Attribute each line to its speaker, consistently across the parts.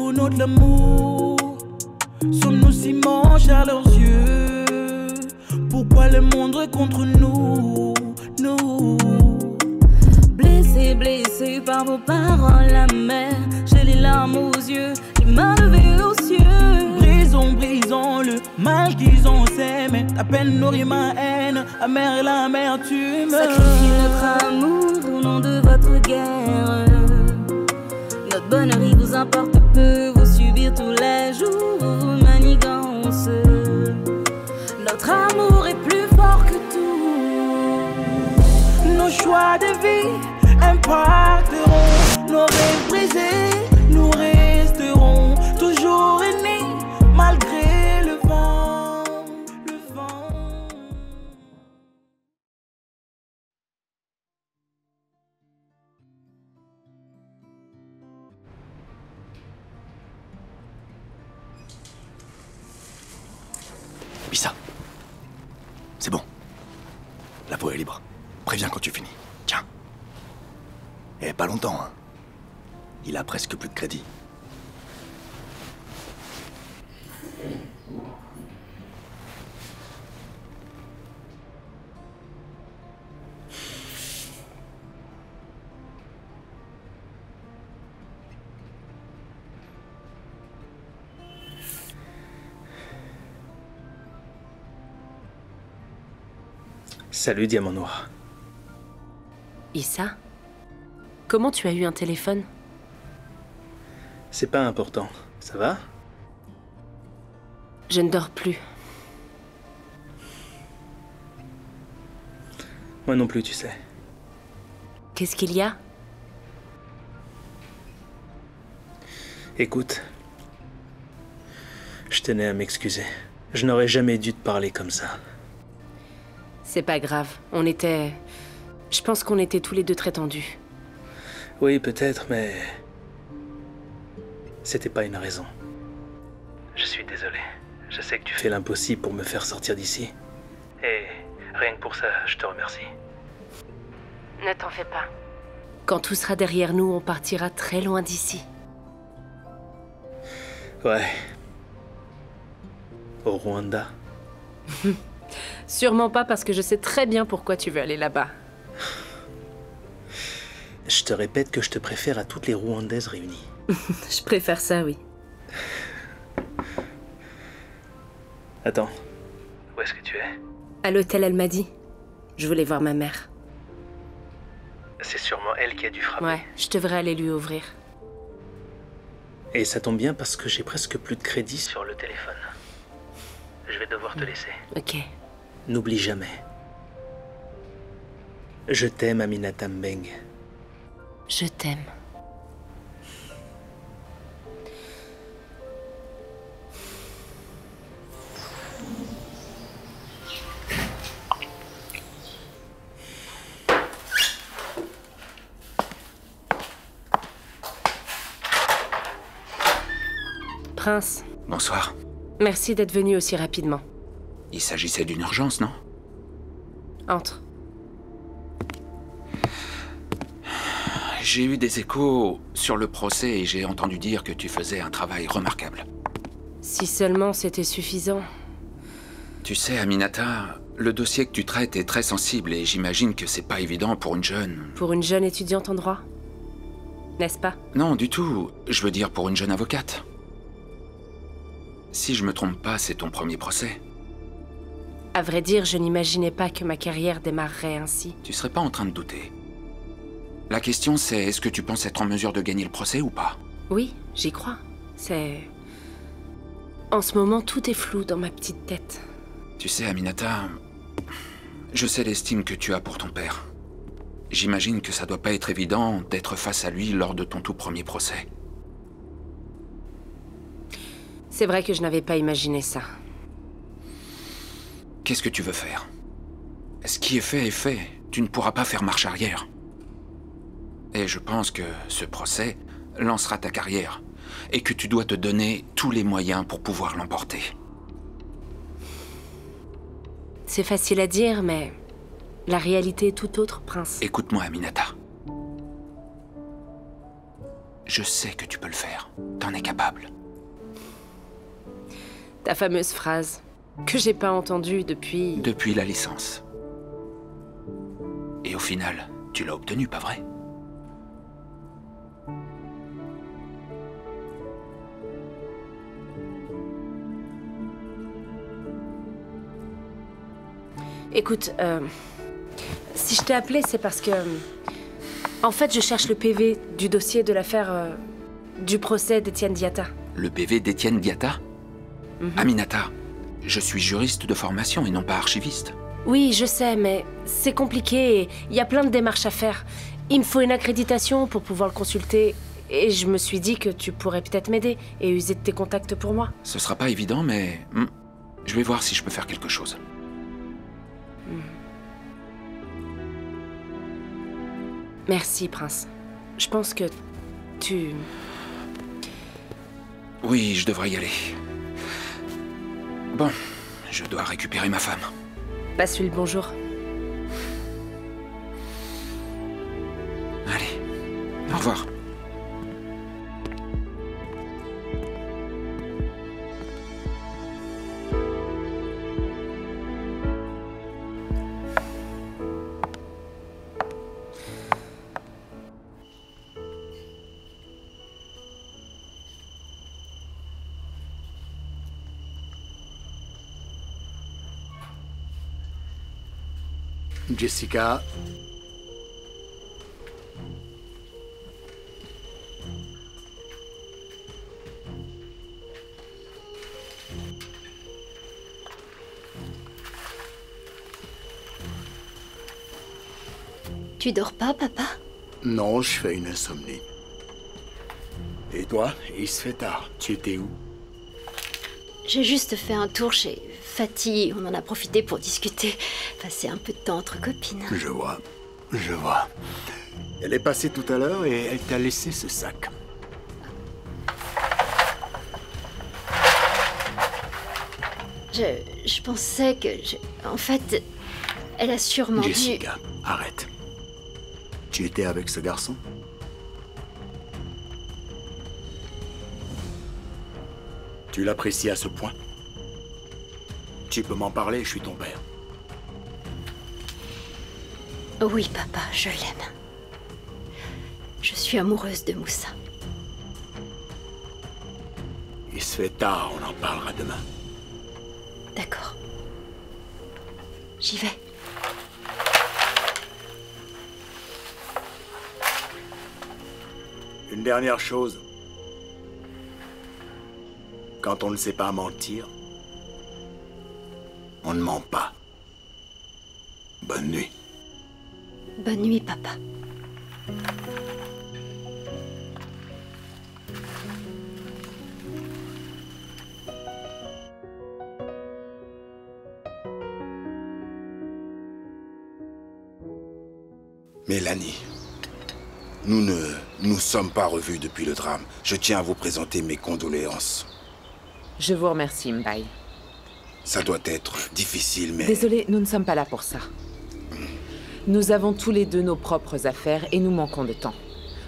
Speaker 1: pour notre amour? Sommes-nous si manches à leurs yeux? Pourquoi le monde est contre nous? Nous
Speaker 2: blessé, blessé par vos paroles amères, j'ai les larmes aux yeux, les mains levées aux cieux.
Speaker 1: Brisons, brisons le mal qu'ils ont s'aimé. Ta peine nourrit ma haine, amère et l'amertume.
Speaker 2: Sacrifiez notre amour au nom de votre guerre. Notre bonheur il vous importe peu, vous subir tous les jours vos manigances. Notre amour est plus fort que tout.
Speaker 1: Nos choix de vie impacteront nos rêves brisés. Nous resterons toujours unis malgré le vent, le vent.
Speaker 3: Issa, c'est bon. La voie est libre. Préviens quand tu finis. Tiens. Et pas longtemps, hein. Il a presque plus de crédit.
Speaker 4: Salut, Diamant Noir.
Speaker 5: Issa? Comment tu as eu un téléphone?
Speaker 4: C'est pas important. Ça va?
Speaker 5: Je ne dors plus.
Speaker 4: Moi non plus, tu sais.
Speaker 5: Qu'est-ce qu'il y a?
Speaker 4: Écoute, je tenais à m'excuser. Je n'aurais jamais dû te parler comme ça.
Speaker 5: C'est pas grave. Je pense qu'on était tous les deux très tendus.
Speaker 4: Oui, peut-être, mais... c'était pas une raison. Je suis désolé. Je sais que tu fais l'impossible pour me faire sortir d'ici. Et rien que pour ça, je te remercie.
Speaker 5: Ne t'en fais pas. Quand tout sera derrière nous, on partira très loin d'ici.
Speaker 4: Ouais. Au Rwanda.
Speaker 5: Sûrement pas parce que je sais très bien pourquoi tu veux aller là-bas.
Speaker 4: Je te répète que je te préfère à toutes les Rwandaises réunies.
Speaker 5: Je préfère ça, oui.
Speaker 4: Attends. Où est-ce que tu es?
Speaker 5: À l'hôtel, elle m'a dit. Je voulais voir ma mère.
Speaker 4: C'est sûrement elle qui a dû frapper.
Speaker 5: Ouais, je devrais aller lui ouvrir.
Speaker 4: Et ça tombe bien parce que j'ai presque plus de crédit sur le téléphone. Je vais devoir te laisser.
Speaker 5: Ok.
Speaker 4: N'oublie jamais. Je t'aime, Aminata Mbeng.
Speaker 5: Je t'aime. Prince.
Speaker 6: Bonsoir.
Speaker 5: Merci d'être venu aussi rapidement.
Speaker 6: Il s'agissait d'une urgence, non?
Speaker 5: Entre.
Speaker 6: J'ai eu des échos sur le procès et j'ai entendu dire que tu faisais un travail remarquable.
Speaker 5: Si seulement c'était suffisant.
Speaker 6: Tu sais, Aminata, le dossier que tu traites est très sensible et j'imagine que c'est pas évident pour une jeune...
Speaker 5: Pour une jeune étudiante en droit? N'est-ce pas?
Speaker 6: Non, du tout. Je veux dire pour une jeune avocate. Si je me trompe pas, c'est ton premier procès.
Speaker 5: À vrai dire, je n'imaginais pas que ma carrière démarrerait ainsi.
Speaker 6: Tu serais pas en train de douter. La question c'est, est-ce que tu penses être en mesure de gagner le procès ou pas?
Speaker 5: Oui, j'y crois. C'est... En ce moment, tout est flou dans ma petite tête.
Speaker 6: Tu sais, Aminata, je sais l'estime que tu as pour ton père. J'imagine que ça doit pas être évident d'être face à lui lors de ton tout premier procès.
Speaker 5: C'est vrai que je n'avais pas imaginé ça.
Speaker 6: Qu'est-ce que tu veux faire? Ce qui est fait est fait. Tu ne pourras pas faire marche arrière. Et je pense que ce procès lancera ta carrière. Et que tu dois te donner tous les moyens pour pouvoir l'emporter.
Speaker 5: C'est facile à dire, mais... la réalité est tout autre, Prince.
Speaker 6: Écoute-moi, Aminata. Je sais que tu peux le faire. T'en es capable.
Speaker 5: Ta fameuse phrase, que j'ai pas entendue depuis...
Speaker 6: Depuis la licence. Et au final, tu l'as obtenue, pas vrai?
Speaker 5: Écoute, si je t'ai appelé, c'est parce que... en fait, je cherche le PV du dossier de l'affaire du procès d'Étienne Diatta.
Speaker 6: Le PV d'Étienne Diatta? Aminata, je suis juriste de formation et non pas archiviste.
Speaker 5: Oui, je sais, mais c'est compliqué et il y a plein de démarches à faire. Il me faut une accréditation pour pouvoir le consulter et je me suis dit que tu pourrais peut-être m'aider et user de tes contacts pour moi.
Speaker 6: Ce sera pas évident, mais je vais voir si je peux faire quelque chose.
Speaker 5: Merci, Prince. Je pense que tu...
Speaker 6: Oui, je devrais y aller. Bon, je dois récupérer ma femme.
Speaker 5: Passe-lui le bonjour.
Speaker 6: Allez, au revoir.
Speaker 3: Jessica.
Speaker 7: Tu dors pas, papa?
Speaker 3: Non, je fais une insomnie. Et toi, il se fait tard. Tu étais où?
Speaker 7: J'ai juste fait un tour chez Fatih. On en a profité pour discuter. Passer un peu de temps entre copines.
Speaker 3: Je vois. Je vois. Elle est passée tout à l'heure et elle t'a laissé ce sac.
Speaker 7: Je pensais que... En fait, elle a sûrement dû...
Speaker 3: Jessica, arrête. Tu étais avec ce garçon? Tu l'apprécies à ce point? Tu peux m'en parler, je suis ton père.
Speaker 7: Oui, papa, je l'aime. Je suis amoureuse de Moussa.
Speaker 3: Il se fait tard, on en parlera demain.
Speaker 7: D'accord. J'y vais.
Speaker 3: Une dernière chose. Quand on ne sait pas mentir, on ne ment pas. Bonne nuit.
Speaker 7: Bonne nuit, papa.
Speaker 8: Mélanie, nous ne nous sommes pas revus depuis le drame. Je tiens à vous présenter mes condoléances.
Speaker 9: Je vous remercie, Mbaye.
Speaker 8: Ça doit être difficile, mais...
Speaker 9: Désolée, nous ne sommes pas là pour ça. Nous avons tous les deux nos propres affaires et nous manquons de temps.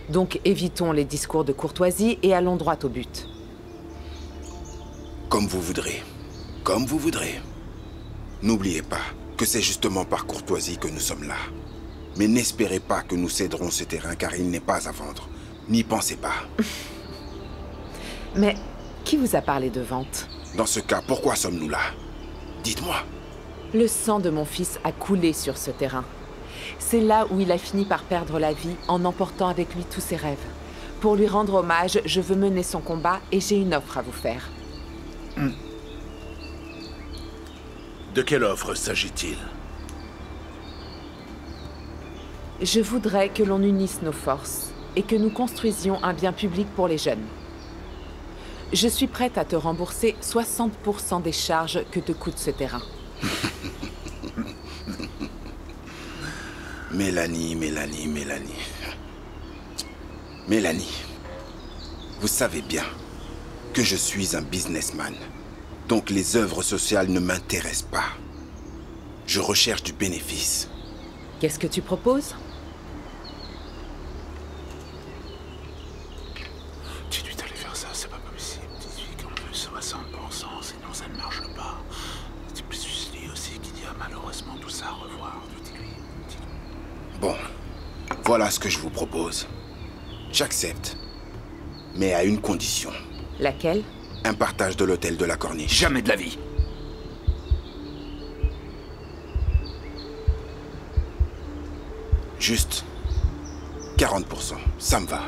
Speaker 9: Donc évitons les discours de courtoisie et allons droit au but.
Speaker 8: Comme vous voudrez. Comme vous voudrez. N'oubliez pas que c'est justement par courtoisie que nous sommes là. Mais n'espérez pas que nous céderons ce terrain car il n'est pas à vendre. N'y pensez pas.
Speaker 9: Mais qui vous a parlé de vente?
Speaker 8: Dans ce cas, pourquoi sommes-nous là? Dites-moi.
Speaker 9: Le sang de mon fils a coulé sur ce terrain. C'est là où il a fini par perdre la vie en emportant avec lui tous ses rêves. Pour lui rendre hommage, je veux mener son combat et j'ai une offre à vous faire.
Speaker 10: De quelle offre s'agit-il?
Speaker 9: Je voudrais que l'on unisse nos forces et que nous construisions un bien public pour les jeunes. Je suis prête à te rembourser 60% des charges que te coûte ce terrain.
Speaker 8: Mélanie. Mélanie, vous savez bien que je suis un businessman. Donc les œuvres sociales ne m'intéressent pas. Je recherche du bénéfice.
Speaker 9: Qu'est-ce que tu proposes?
Speaker 8: Voilà ce que je vous propose. J'accepte. Mais à une condition.
Speaker 9: Laquelle?
Speaker 8: Un partage de l'hôtel de la Corniche.
Speaker 6: Jamais de la vie.
Speaker 8: Juste 40%, ça me va.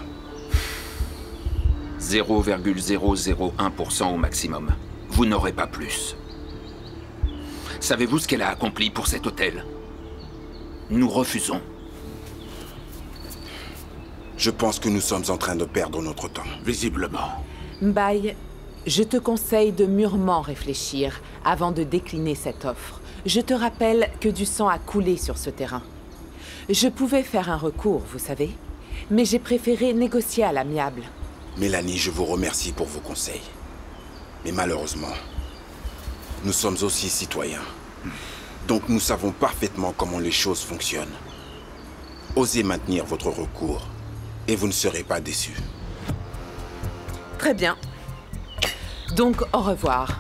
Speaker 6: 0,001% au maximum. Vous n'aurez pas plus. Savez-vous ce qu'elle a accompli pour cet hôtel? Nous refusons.
Speaker 8: Je pense que nous sommes en train de perdre notre temps.
Speaker 10: Visiblement.
Speaker 9: Mbaye, je te conseille de mûrement réfléchir avant de décliner cette offre. Je te rappelle que du sang a coulé sur ce terrain. Je pouvais faire un recours, vous savez, mais j'ai préféré négocier à l'amiable.
Speaker 8: Mélanie, je vous remercie pour vos conseils. Mais malheureusement, nous sommes aussi citoyens. Donc nous savons parfaitement comment les choses fonctionnent. Osez maintenir votre recours et vous ne serez pas déçus.
Speaker 9: Très bien. Donc, au revoir.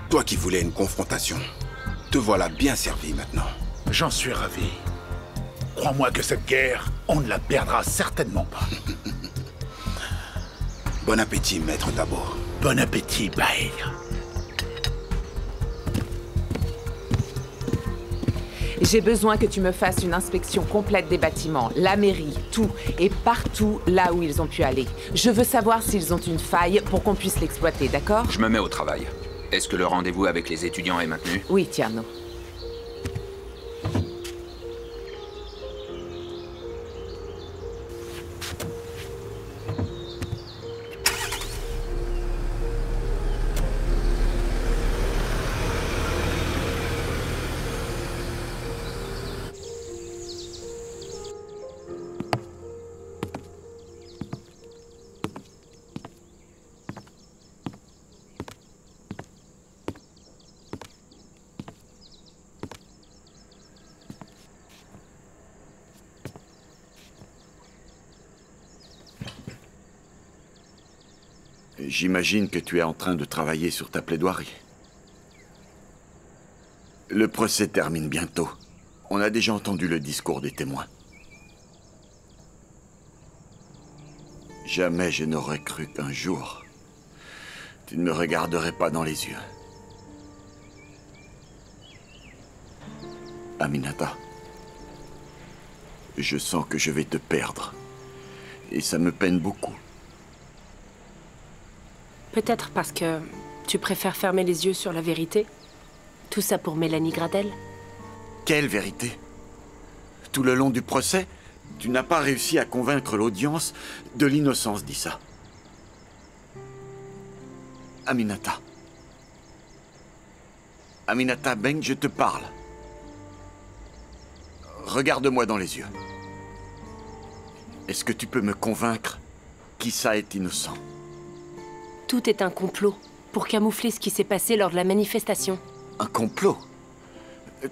Speaker 8: Toi qui voulais une confrontation, te voilà bien servi maintenant.
Speaker 10: J'en suis ravi. Crois-moi que cette guerre, on ne la perdra certainement pas.
Speaker 8: Bon appétit, maître d'abord.
Speaker 10: Bon appétit, Bae.
Speaker 9: J'ai besoin que tu me fasses une inspection complète des bâtiments, la mairie, tout, et partout là où ils ont pu aller. Je veux savoir s'ils ont une faille pour qu'on puisse l'exploiter, d'accord?
Speaker 6: Je me mets au travail. Est-ce que le rendez-vous avec les étudiants est maintenu?
Speaker 9: Oui, Tierno.
Speaker 11: J'imagine que tu es en train de travailler sur ta plaidoirie. Le procès termine bientôt. On a déjà entendu le discours des témoins. Jamais je n'aurais cru qu'un jour, tu ne me regarderais pas dans les yeux. Aminata, je sens que je vais te perdre. Et ça me peine beaucoup.
Speaker 5: Peut-être parce que tu préfères fermer les yeux sur la vérité? Tout ça pour Mélanie Gradel?
Speaker 11: Quelle vérité? Tout le long du procès, tu n'as pas réussi à convaincre l'audience de l'innocence d'Issa. Aminata. Aminata Beng, je te parle. Regarde-moi dans les yeux. Est-ce que tu peux me convaincre qu'Issa est innocent?
Speaker 5: Tout est un complot pour camoufler ce qui s'est passé lors de la manifestation.
Speaker 11: Un complot?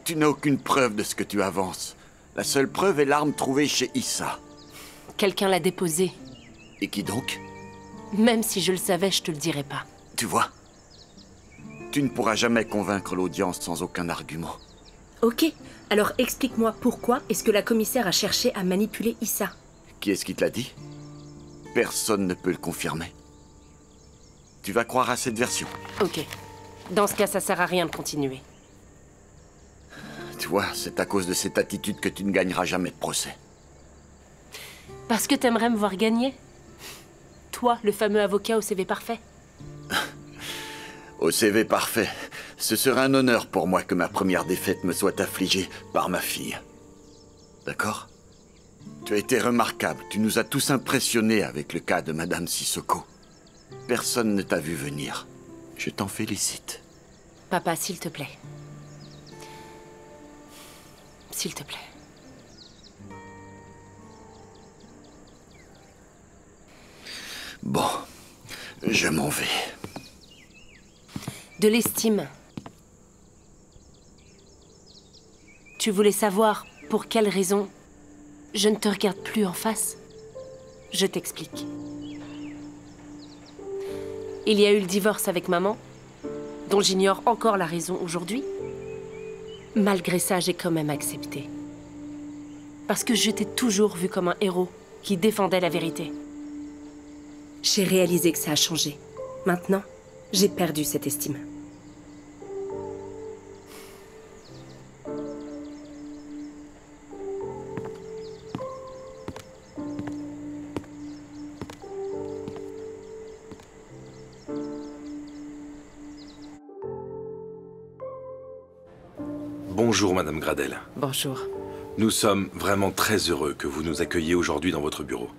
Speaker 11: Tu n'as aucune preuve de ce que tu avances. La seule preuve est l'arme trouvée chez Issa.
Speaker 5: Quelqu'un l'a déposée.
Speaker 11: Et qui donc?
Speaker 5: Même si je le savais, je te le dirais pas.
Speaker 11: Tu vois? Tu ne pourras jamais convaincre l'audience sans aucun argument.
Speaker 5: Ok, alors explique-moi pourquoi est-ce que la commissaire a cherché à manipuler Issa?
Speaker 11: Qui est-ce qui te l'a dit? Personne ne peut le confirmer. Tu vas croire à cette version.
Speaker 5: Ok. Dans ce cas, ça sert à rien de continuer.
Speaker 11: Tu vois, c'est à cause de cette attitude que tu ne gagneras jamais de procès.
Speaker 5: Parce que t'aimerais me voir gagner? Toi, le fameux avocat au CV parfait?
Speaker 11: Au CV parfait. Ce serait un honneur pour moi que ma première défaite me soit affligée par ma fille. D'accord? Tu as été remarquable. Tu nous as tous impressionnés avec le cas de Madame Sissoko. Personne ne t'a vu venir. Je t'en félicite.
Speaker 5: Papa, s'il te plaît. S'il te plaît.
Speaker 11: Bon, je m'en vais.
Speaker 5: De l'estime. Tu voulais savoir pour quelle raison Je ne te regarde plus en face. Je t'explique. Il y a eu le divorce avec maman, dont j'ignore encore la raison aujourd'hui. Malgré ça, j'ai quand même accepté. Parce que je t'ai toujours vu comme un héros qui défendait la vérité. J'ai réalisé que ça a changé. Maintenant, j'ai perdu cette estime.
Speaker 12: Bonjour, Madame Gradel.
Speaker 9: Bonjour.
Speaker 12: Nous sommes vraiment très heureux que vous nous accueilliez aujourd'hui dans votre bureau.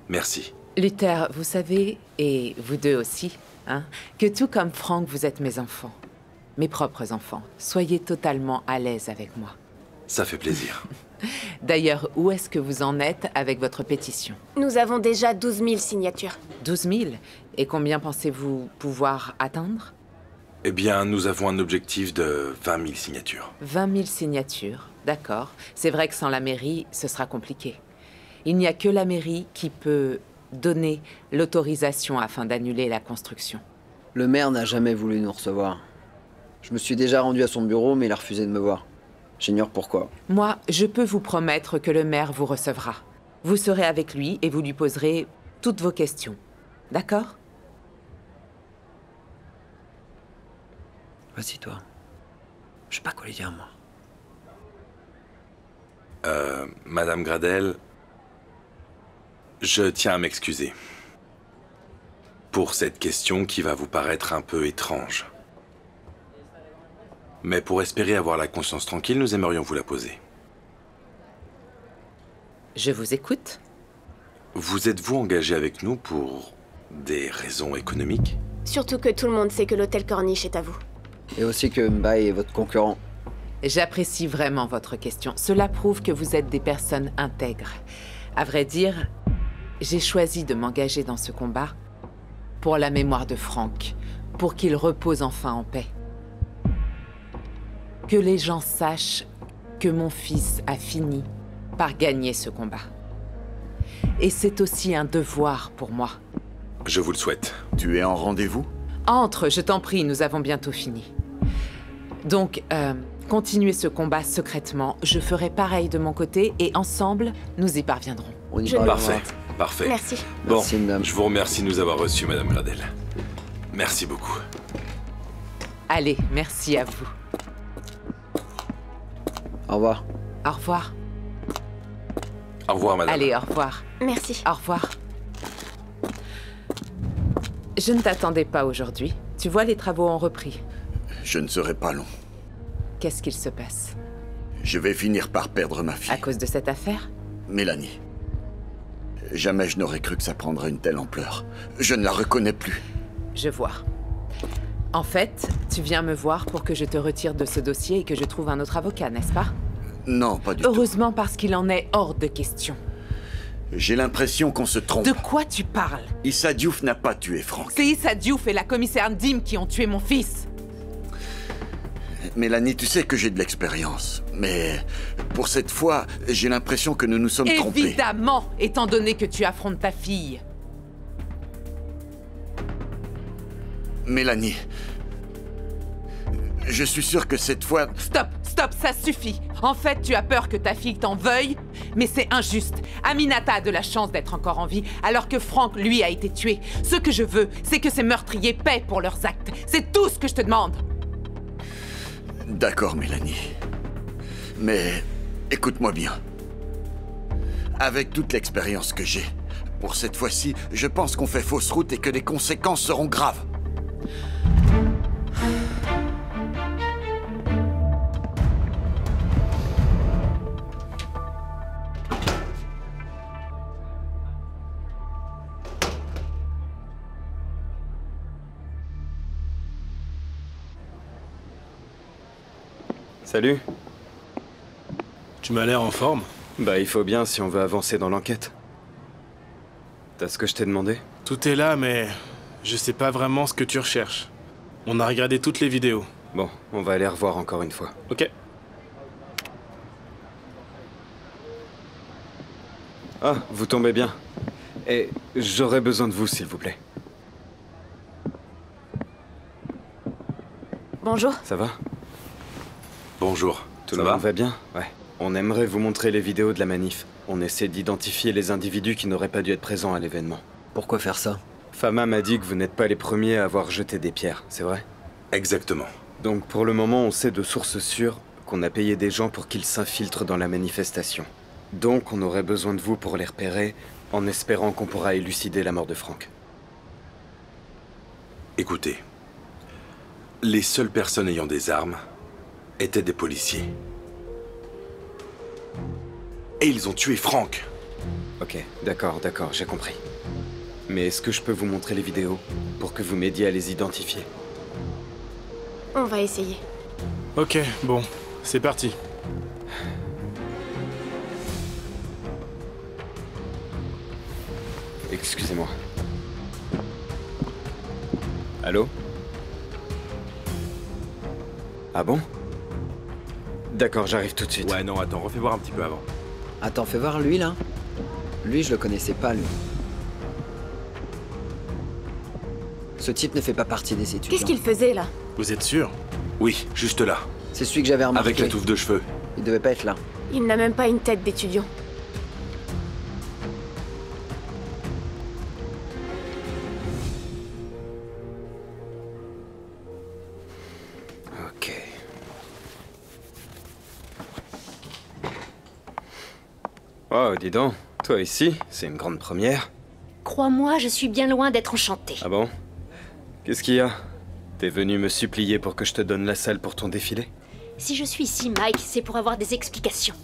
Speaker 12: Merci.
Speaker 9: Luther, vous savez, et vous deux aussi, hein, que tout comme Frank, vous êtes mes enfants. Mes propres enfants. Soyez totalement à l'aise avec moi.
Speaker 12: Ça fait plaisir.
Speaker 9: D'ailleurs, où est-ce que vous en êtes avec votre pétition?
Speaker 13: Nous avons déjà 12 000 signatures.
Speaker 9: 12 000? Et combien pensez-vous pouvoir atteindre?
Speaker 12: Eh bien, nous avons un objectif de 20 000 signatures.
Speaker 9: 20 000 signatures, d'accord. C'est vrai que sans la mairie, ce sera compliqué. Il n'y a que la mairie qui peut donner l'autorisation afin d'annuler la construction.
Speaker 14: Le maire n'a jamais voulu nous recevoir. Je me suis déjà rendu à son bureau, mais il a refusé de me voir. J'ignore pourquoi.
Speaker 9: Moi, je peux vous promettre que le maire vous recevra. Vous serez avec lui et vous lui poserez toutes vos questions. D'accord?
Speaker 14: Vas-y, toi. Je sais pas quoi lui dire, moi.
Speaker 12: Madame Gradel, je tiens à m'excuser pour cette question qui va vous paraître un peu étrange. Mais pour espérer avoir la conscience tranquille, nous aimerions vous la poser.
Speaker 9: Je vous écoute.
Speaker 12: Vous êtes-vous engagé avec nous pour des raisons économiques?
Speaker 13: Surtout que tout le monde sait que l'hôtel Corniche est à vous.
Speaker 14: Et aussi que Mbaye est votre concurrent.
Speaker 9: J'apprécie vraiment votre question. Cela prouve que vous êtes des personnes intègres. À vrai dire, j'ai choisi de m'engager dans ce combat pour la mémoire de Frank, pour qu'il repose enfin en paix. Que les gens sachent que mon fils a fini par gagner ce combat. Et c'est aussi un devoir pour moi.
Speaker 12: Je vous le souhaite.
Speaker 11: Tu es en rendez-vous?
Speaker 9: Entre, je t'en prie, nous avons bientôt fini. Donc, continuez ce combat secrètement. Je ferai pareil de mon côté et ensemble, nous y parviendrons.
Speaker 14: On y parviendra.
Speaker 12: Parfait, parfait.
Speaker 13: Merci.
Speaker 12: Bon,
Speaker 14: Merci, madame.
Speaker 12: je vous remercie de nous avoir reçus, Madame Gradel. Merci beaucoup.
Speaker 9: Allez, merci à vous.
Speaker 14: Au revoir.
Speaker 9: Au revoir.
Speaker 12: Au revoir, Madame.
Speaker 9: Allez, au revoir.
Speaker 13: Merci.
Speaker 9: Au revoir. Je ne t'attendais pas aujourd'hui. Tu vois, les travaux ont repris.
Speaker 11: Je ne serai pas long.
Speaker 9: Qu'est-ce qu'il se passe?
Speaker 11: Je vais finir par perdre ma fille.
Speaker 9: À cause de cette affaire?
Speaker 11: Mélanie. Jamais je n'aurais cru que ça prendrait une telle ampleur. Je ne la reconnais plus.
Speaker 9: Je vois. En fait, tu viens me voir pour que je te retire de ce dossier et que je trouve un autre avocat, n'est-ce pas?
Speaker 11: Non, pas du tout.
Speaker 9: Heureusement, parce qu'il en est hors de question.
Speaker 11: J'ai l'impression qu'on se trompe.
Speaker 9: De quoi tu parles?
Speaker 11: Issa Diouf n'a pas tué Frank.
Speaker 9: C'est Issa Diouf et la commissaire Dim qui ont tué mon fils.
Speaker 11: Mélanie, tu sais que j'ai de l'expérience. Mais pour cette fois, j'ai l'impression que nous nous sommes trompés.
Speaker 9: Évidemment, étant donné que tu affrontes ta fille.
Speaker 11: Mélanie, je suis sûr que cette fois...
Speaker 9: Stop, stop, ça suffit. En fait, tu as peur que ta fille t'en veuille, mais c'est injuste. Aminata a de la chance d'être encore en vie, alors que Frank, lui, a été tué. Ce que je veux, c'est que ces meurtriers paient pour leurs actes. C'est tout ce que je te demande.
Speaker 11: D'accord, Mélanie. Mais écoute-moi bien. Avec toute l'expérience que j'ai, pour cette fois-ci, je pense qu'on fait fausse route et que les conséquences seront graves.
Speaker 15: Salut.
Speaker 16: Tu m'as l'air en forme.
Speaker 15: Bah, il faut bien si on veut avancer dans l'enquête. T'as ce que je t'ai demandé?
Speaker 16: Tout est là, mais je sais pas vraiment ce que tu recherches. On a regardé toutes les vidéos.
Speaker 15: Bon, on va aller revoir encore une fois.
Speaker 16: Ok.
Speaker 15: Ah, vous tombez bien. Et j'aurais besoin de vous, s'il vous plaît.
Speaker 13: Bonjour.
Speaker 15: Ça va?
Speaker 12: Bonjour.
Speaker 15: Tout le monde va bien? Ouais. On aimerait vous montrer les vidéos de la manif. On essaie d'identifier les individus qui n'auraient pas dû être présents à l'événement.
Speaker 14: Pourquoi faire ça?
Speaker 15: Fama m'a dit que vous n'êtes pas les premiers à avoir jeté des pierres, c'est vrai?
Speaker 12: Exactement.
Speaker 15: Donc pour le moment, on sait de sources sûres qu'on a payé des gens pour qu'ils s'infiltrent dans la manifestation. Donc on aurait besoin de vous pour les repérer, en espérant qu'on pourra élucider la mort de Frank.
Speaker 12: Écoutez, les seules personnes ayant des armes étaient des policiers. Et ils ont tué Frank.
Speaker 15: Ok, d'accord, j'ai compris. Mais est-ce que je peux vous montrer les vidéos pour que vous m'aidiez à les identifier?
Speaker 13: On va essayer.
Speaker 16: Ok, bon, c'est parti.
Speaker 15: Excusez-moi. Allô? Ah bon? D'accord, j'arrive tout de suite.
Speaker 12: Ouais, non, attends, refais voir un petit peu avant.
Speaker 14: Attends, fais voir lui, là. Lui, je le connaissais pas, lui. Ce type ne fait pas partie des étudiants.
Speaker 13: Qu'est-ce qu'il faisait, là?
Speaker 16: Vous êtes sûr?
Speaker 12: Oui, juste là.
Speaker 14: C'est celui que j'avais remarqué.
Speaker 12: Avec la touffe de cheveux.
Speaker 14: Il devait pas être là.
Speaker 13: Il n'a même pas une tête d'étudiant.
Speaker 15: Ok. Oh, dis donc. Toi ici, c'est une grande première.
Speaker 7: Crois-moi, je suis bien loin d'être enchantée.
Speaker 15: Ah bon? Qu'est-ce qu'il y a? T'es venu me supplier pour que je te donne la salle pour ton défilé?
Speaker 7: Si je suis ici, Mike, c'est pour avoir des explications.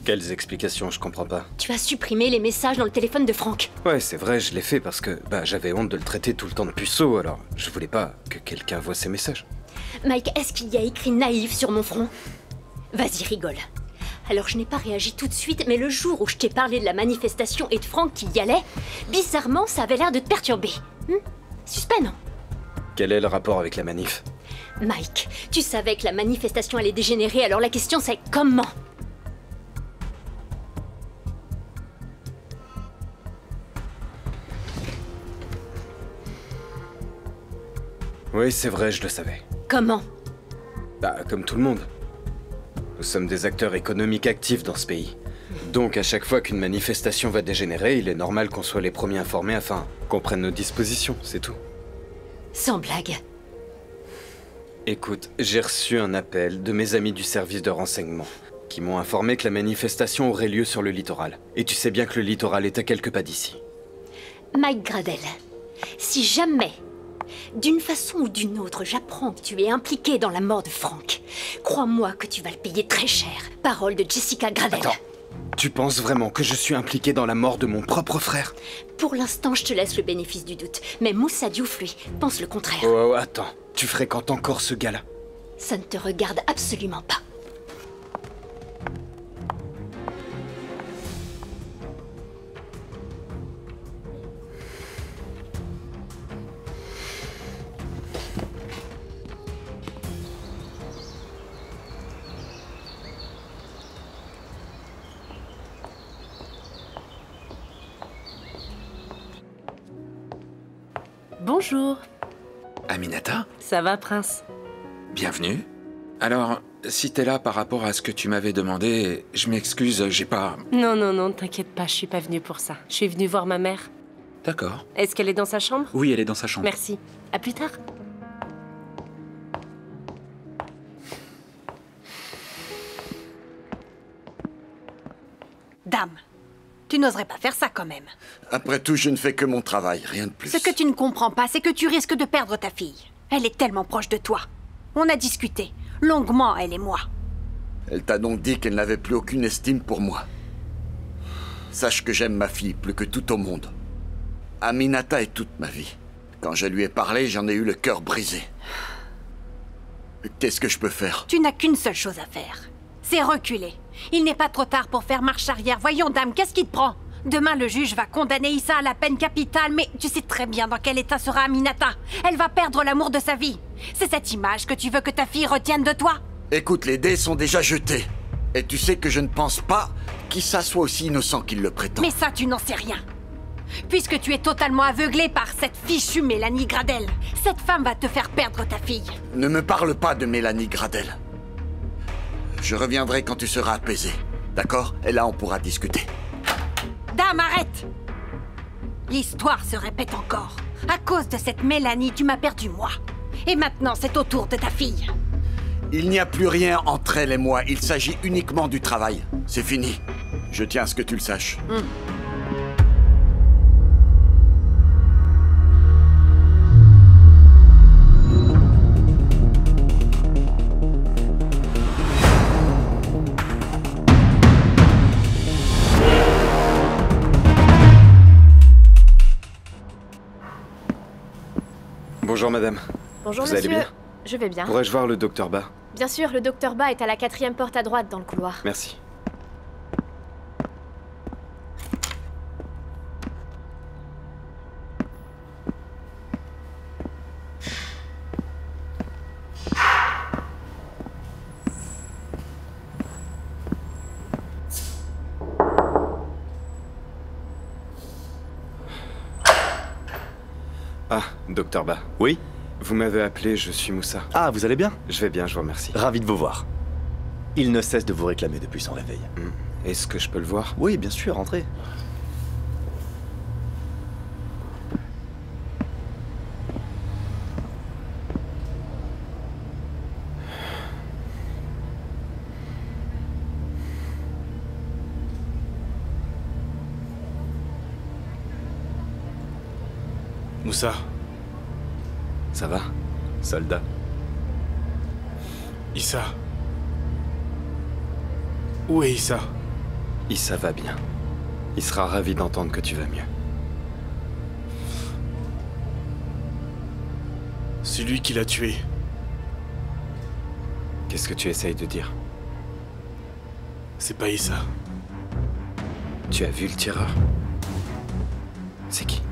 Speaker 15: Quelles explications? Je comprends pas.
Speaker 7: Tu as supprimé les messages dans le téléphone de Frank.
Speaker 15: Ouais, c'est vrai, je l'ai fait parce que, j'avais honte de le traiter tout le temps de puceau, alors je voulais pas que quelqu'un voie ses messages.
Speaker 7: Mike, est-ce qu'il y a écrit naïf sur mon front? Vas-y, rigole. Alors je n'ai pas réagi tout de suite, mais le jour où je t'ai parlé de la manifestation et de Frank qui y allait, bizarrement, ça avait l'air de te perturber. Suspect, non?
Speaker 15: Quel est le rapport avec la manif?
Speaker 7: Mike, tu savais que la manifestation allait dégénérer, alors la question c'est comment?
Speaker 15: Oui, c'est vrai, je le savais.
Speaker 7: Comment?
Speaker 15: Comme tout le monde. Nous sommes des acteurs économiques actifs dans ce pays. Donc à chaque fois qu'une manifestation va dégénérer, il est normal qu'on soit les premiers informés afin qu'on prenne nos dispositions, c'est tout.
Speaker 7: Sans blague.
Speaker 15: Écoute, j'ai reçu un appel de mes amis du service de renseignement qui m'ont informé que la manifestation aurait lieu sur le littoral. Et tu sais bien que le littoral est à quelques pas d'ici.
Speaker 7: Mike Gradel, si jamais, d'une façon ou d'une autre, j'apprends que tu es impliqué dans la mort de Frank, crois-moi que tu vas le payer très cher. Parole de Jessica Gradel.
Speaker 15: Attends, tu penses vraiment que je suis impliqué dans la mort de mon propre frère?
Speaker 7: Pour l'instant, je te laisse le bénéfice du doute. Mais Moussa Diouf, lui, pense le contraire.
Speaker 15: Oh, attends. Tu fréquentes encore ce gars-là?
Speaker 7: Ça ne te regarde absolument pas.
Speaker 5: Bonjour.
Speaker 6: Aminata?
Speaker 5: Ça va, Prince?
Speaker 6: Bienvenue. Alors, si t'es là par rapport à ce que tu m'avais demandé, je m'excuse, j'ai pas...
Speaker 5: Non, t'inquiète pas, je suis pas venue pour ça. Je suis venue voir ma mère.
Speaker 6: D'accord.
Speaker 5: Est-ce qu'elle est dans sa chambre?
Speaker 17: Oui, elle est dans sa chambre.
Speaker 5: Merci. À plus tard.
Speaker 18: Dame, tu n'oserais pas faire ça quand même.
Speaker 11: Après tout, je ne fais que mon travail, rien de plus.
Speaker 18: Ce que tu ne comprends pas, c'est que tu risques de perdre ta fille. Elle est tellement proche de toi. On a discuté, longuement, elle et moi.
Speaker 11: Elle t'a donc dit qu'elle n'avait plus aucune estime pour moi. Sache que j'aime ma fille plus que tout au monde. Aminata est toute ma vie. Quand je lui ai parlé, j'en ai eu le cœur brisé. Qu'est-ce que je peux faire?
Speaker 18: Tu n'as qu'une seule chose à faire. C'est reculer. Il n'est pas trop tard pour faire marche arrière. Voyons, dame, qu'est-ce qui te prend? Demain, le juge va condamner Issa à la peine capitale, mais tu sais très bien dans quel état sera Aminata. Elle va perdre l'amour de sa vie. C'est cette image que tu veux que ta fille retienne de toi?
Speaker 11: Écoute, les dés sont déjà jetés. Et tu sais que je ne pense pas qu'Issa soit aussi innocent qu'il le prétend.
Speaker 18: Mais ça, tu n'en sais rien. Puisque tu es totalement aveuglé par cette fichue Mélanie Gradel. Cette femme va te faire perdre ta fille.
Speaker 11: Ne me parle pas de Mélanie Gradel. Je reviendrai quand tu seras apaisé. D'accord? Et là, on pourra discuter.
Speaker 18: Dame, arrête! L'histoire se répète encore. À cause de cette Mélanie, tu m'as perdu moi. Et maintenant, c'est au tour de ta fille.
Speaker 11: Il n'y a plus rien entre elle et moi. Il s'agit uniquement du travail. C'est fini. Je tiens à ce que tu le saches.
Speaker 15: Bonjour madame.
Speaker 13: Bonjour
Speaker 15: Vous
Speaker 13: monsieur.
Speaker 15: allez bien?
Speaker 13: Je vais bien.
Speaker 15: Pourrais-je voir le docteur Ba?
Speaker 13: Bien sûr, le docteur Ba est à la 4e porte à droite dans le couloir.
Speaker 15: Merci. Ah, docteur Ba.
Speaker 17: Oui?
Speaker 15: Vous m'avez appelé, je suis Moussa.
Speaker 17: Ah, vous allez bien?
Speaker 15: Je vais bien, je vous remercie.
Speaker 17: Ravi de vous voir. Il ne cesse de vous réclamer depuis son réveil.
Speaker 15: Est-ce que je peux le voir?
Speaker 17: Oui, bien sûr, entrez.
Speaker 16: Moussa.
Speaker 15: Ça va?
Speaker 17: Soldat.
Speaker 16: Issa. Où est Issa?
Speaker 15: Issa va bien. Il sera ravi d'entendre que tu vas mieux.
Speaker 16: Celui qui l'a tué.
Speaker 15: Qu'est-ce que tu essayes de dire?
Speaker 16: C'est pas Issa.
Speaker 15: Tu as vu le tireur? C'est qui?